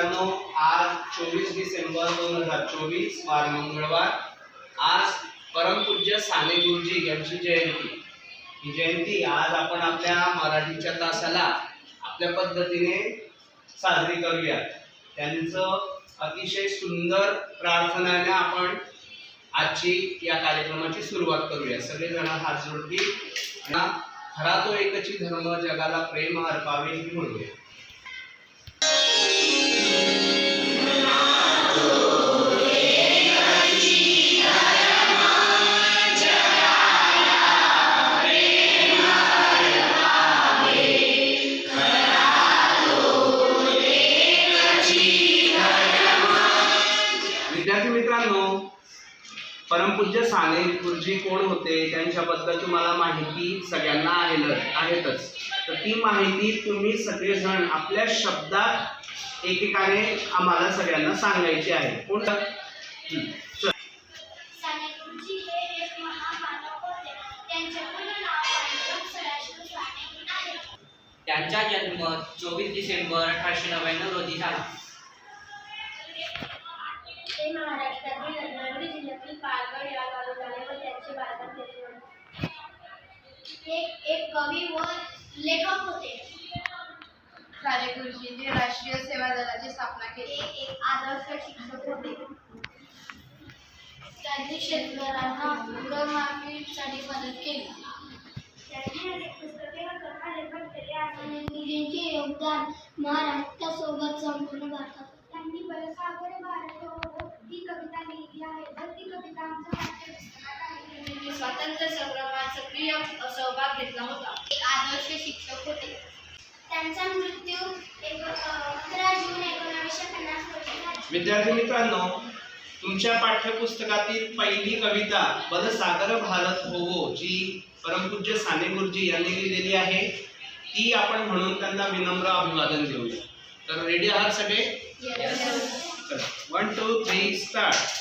मित्रांनो, आज 24 डिसेंबर 2024 वार मंगळवार। आज परमपूज्य साने गुरुजी यांची जयंती। ही जयंती आज आपण आपल्या मराठीच्या तासाला आपल्या पद्धतीने साजरी करूया। त्यांचं अतिशय सुंदर प्रार्थनेने आपण आजची या कार्यक्रमाची सुरुवात करूया। सगळेजण हात जोडतील। खरा तो एकची धर्म जगाला प्रेम अर्पावे ही म्हणूया। विद्यार्थी मित्रांनो, परमपूज्य साने गुरुजी कोण होते त्यांच्याबद्दल तुम्हाला माहिती सगळ्यांना आहेतच। तर ती माहिती तुम्ही सगळेजण आपल्या शब्दात एकेकाने आम्हाला सगळ्यांना सांगायची आहे। कोण? साने गुरुजी हे एक महामानव होते। त्यांचे पूर्ण नाव पंडित सदाशिव साने आहे। त्यांचा जन्म 24 डिसेंबर 1899 रोजी झाला। ते महाराष्ट्रातील रत्नागिरी जिल्ह्यातील पालघर या गावी झाले व त्यांचे बालपण तेथे झाले। ते एक कवी व लेखक होते। साने गुरुजींनी राष्ट्रीय सेवा दलाची स्थापना केली। ते एक आदर्श शिक्षक होते। त्यांनी शेतकऱ्यांना कर्जमाफीसाठी मदत केली। त्यांनी अनेक पुस्तके व कथा लेखन केले आहे। साने गुरुजींचे योगदान महाराष्ट्रासोबत संपूर्ण भारतात। त्यांनी बलसागर भारत हो ही कविता लिहिली आहे। तर ती कविता आमच्या पाठ्यपुस्तकात आहे। त्यांनी स्वातंत्र्य संग्रामात सक्रिय सहभाग घेतला होता। एक आदर्श शिक्षक होते। त्यांचा मृत्यू 11 जून 1950 रोजी झाला। विद्यार्थी मित्रांनो, तुमच्या पाठ्यपुस्तकातील पहिली कविता बलसागर भारत हो जी परमपूज्य साने गुरुजी यांनी लिहिलेली आहे, ती आपण म्हणून त्यांना विनम्र अभिवादन देऊया। तर रेडी आहात सगळे? चला, 1 2 3 स्टार्ट।